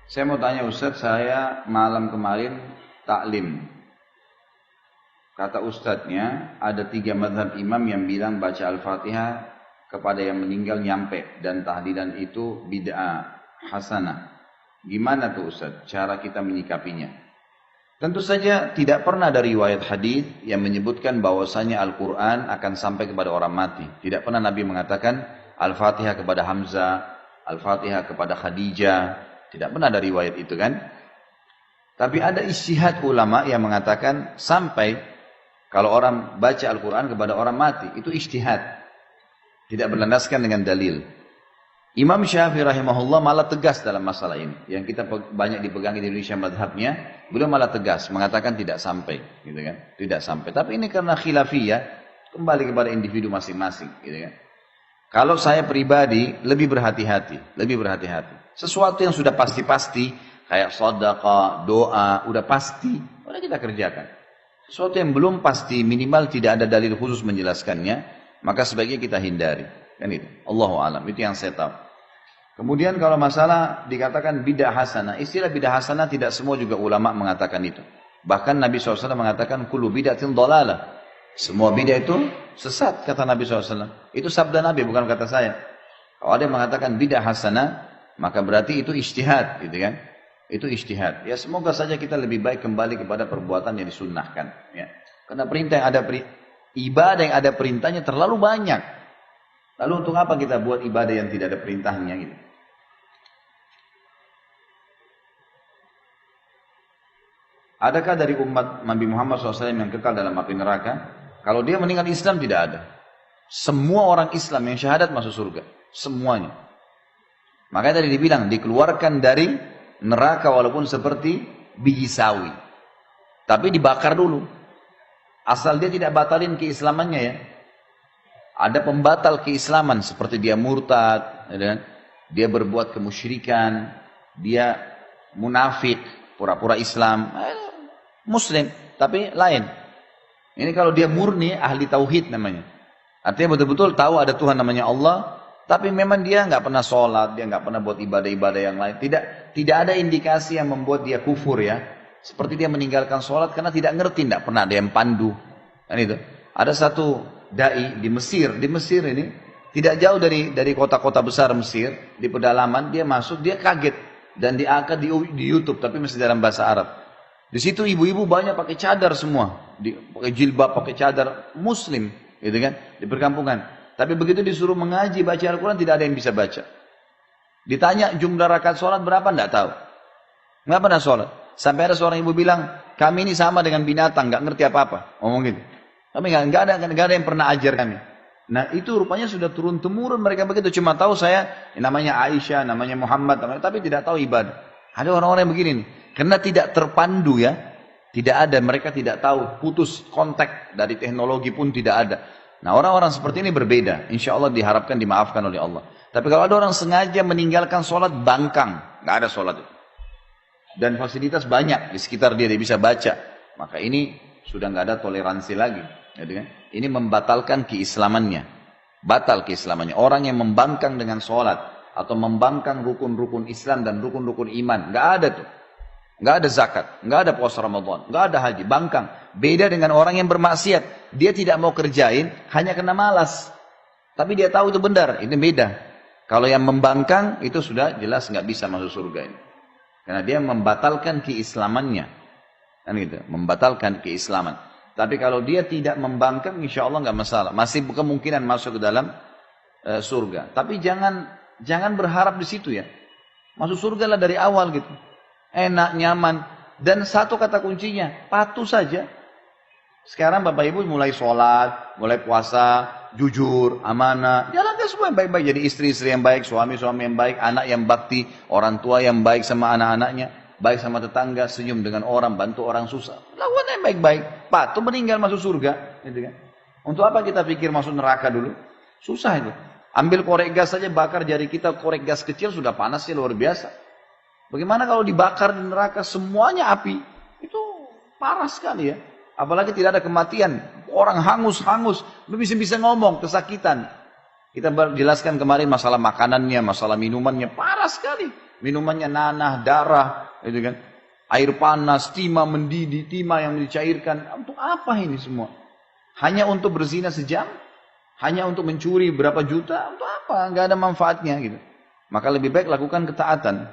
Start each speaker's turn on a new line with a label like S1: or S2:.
S1: Saya mau tanya Ustadz, saya malam kemarin taklim. Kata Ustadznya, ada 3 mazhab imam yang bilang baca Al-Fatihah kepada yang meninggal nyampe. Dan tahlilan itu bid'ah hasanah. Gimana tuh Ustadz cara kita menyikapinya? Tentu saja tidak pernah ada riwayat hadis yang menyebutkan bahwasanya Al-Quran akan sampai kepada orang mati. Tidak pernah Nabi mengatakan Al-Fatihah kepada Hamzah, Al-Fatihah kepada Khadijah. Tidak pernah ada riwayat itu kan. Tapi ada ijtihad ulama yang mengatakan sampai kalau orang baca Al-Quran kepada orang mati. Itu ijtihad. Tidak berlandaskan dengan dalil. Imam Syafi'i rahimahullah malah tegas dalam masalah ini. Yang kita banyak dipegang di Indonesia madhabnya. Beliau malah tegas. Mengatakan tidak sampai. Gitu kan? Tidak sampai. Tapi ini karena khilafiyah. Kembali kepada individu masing-masing. Gitu kan? Kalau saya pribadi lebih berhati-hati. Lebih berhati-hati. Sesuatu yang sudah pasti-pasti. Kayak sedekah, doa. Udah pasti. Boleh kita kerjakan. Sesuatu yang belum pasti, minimal tidak ada dalil khusus menjelaskannya, maka sebaiknya kita hindari. Kan itu. Allahu a'lam. Itu yang saya tahu. Kemudian kalau masalah dikatakan bid'ah hasanah, istilah bid'ah hasanah tidak semua juga ulama mengatakan itu. Bahkan Nabi SAW mengatakan kullu bid'atin dhalalah. Semua bid'ah itu sesat, kata Nabi SAW. Itu sabda Nabi, bukan kata saya. Kalau ada yang mengatakan bid'ah hasanah, maka berarti itu ijtihad, gitu kan? Itu ijtihad. Ya semoga saja kita lebih baik kembali kepada perbuatan yang disunnahkan. Ya. Karena perintah yang ada ibadah yang ada perintahnya terlalu banyak. Lalu untuk apa kita buat ibadah yang tidak ada perintahnya gitu? Adakah dari umat Nabi Muhammad SAW yang kekal dalam api neraka? Kalau dia meninggal Islam tidak ada. Semua orang Islam yang syahadat masuk surga. Semuanya. Makanya tadi dibilang dikeluarkan dari neraka walaupun seperti biji sawi. Tapi dibakar dulu. Asal dia tidak batalin keislamannya ya. Ada pembatal keislaman seperti dia murtad, dia berbuat kemusyrikan, dia munafik, pura-pura Islam, muslim, tapi lain. Ini kalau dia murni ahli tauhid namanya. Artinya betul-betul tahu ada Tuhan namanya Allah. Tapi memang dia nggak pernah sholat, dia nggak pernah buat ibadah-ibadah yang lain. Tidak ada indikasi yang membuat dia kufur ya. Seperti dia meninggalkan sholat karena tidak ngerti, nggak pernah ada yang pandu. Kan itu. Ada satu dai di Mesir ini tidak jauh dari kota-kota besar Mesir, di pedalaman dia masuk, dia kaget dan diangkat di YouTube, tapi masih dalam bahasa Arab. Di situ ibu-ibu banyak pakai cadar semua, pakai jilbab, pakai cadar, Muslim, gitu kan, di perkampungan. Tapi begitu disuruh mengaji, baca Al-Quran, tidak ada yang bisa baca. Ditanya jumlah rakaat sholat berapa, tidak tahu. Nggak pernah sholat. Sampai ada seorang ibu bilang, kami ini sama dengan binatang, nggak ngerti apa-apa. Ngomong gitu. Tapi nggak ada yang pernah ajar kami. Nah itu rupanya sudah turun-temurun mereka begitu. Cuma tahu saya, namanya Aisyah, namanya Muhammad, tapi tidak tahu ibadah. Ada orang-orang yang begini nih. Karena tidak terpandu ya. Tidak ada, mereka tidak tahu. Putus kontak dari teknologi pun tidak ada. Nah orang-orang seperti ini berbeda. Insya Allah diharapkan dimaafkan oleh Allah. Tapi kalau ada orang sengaja meninggalkan sholat bangkang. Nggak ada sholat itu. Dan fasilitas banyak di sekitar dia bisa baca. Maka ini sudah nggak ada toleransi lagi. Ini membatalkan keislamannya. Batal keislamannya. Orang yang membangkang dengan sholat. Atau membangkang rukun-rukun Islam dan rukun-rukun iman. Nggak ada tuh. Nggak ada zakat. Nggak ada puasa Ramadan. Nggak ada haji. Bangkang. Beda dengan orang yang bermaksiat. Dia tidak mau kerjain hanya karena malas. Tapi dia tahu itu benar. Ini beda. Kalau yang membangkang itu sudah jelas nggak bisa masuk surga ini. Karena dia membatalkan keislamannya. Kan gitu. Membatalkan keislaman. Tapi kalau dia tidak membangkang insya Allah nggak masalah. Masih kemungkinan masuk ke dalam surga. Tapi jangan berharap di situ ya. Masuk surga lah dari awal gitu. Enak, nyaman. Dan satu kata kuncinya, patuh saja. Sekarang Bapak Ibu mulai sholat, mulai puasa, jujur, amanah. Jalankan semua yang baik-baik. Jadi istri-istri yang baik, suami-suami yang baik, anak yang bakti, orang tua yang baik sama anak-anaknya, baik sama tetangga, senyum dengan orang, bantu orang susah. Lakukan yang baik-baik. Patuh meninggal masuk surga. Gitu kan? Untuk apa kita pikir masuk neraka dulu? Susah itu. Ambil korek gas saja, bakar jari kita, korek gas kecil sudah panasnya luar biasa. Bagaimana kalau dibakar di neraka semuanya api? Itu parah sekali ya. Apalagi tidak ada kematian. Orang hangus-hangus. Bisa ngomong, kesakitan. Kita jelaskan kemarin masalah makanannya, masalah minumannya. Parah sekali. Minumannya nanah, darah, gitu kan. Air panas, timah mendidih, timah yang dicairkan. Untuk apa ini semua? Hanya untuk berzina sejam? Hanya untuk mencuri berapa juta? Untuk apa? Nggak ada manfaatnya gitu. Maka lebih baik lakukan ketaatan.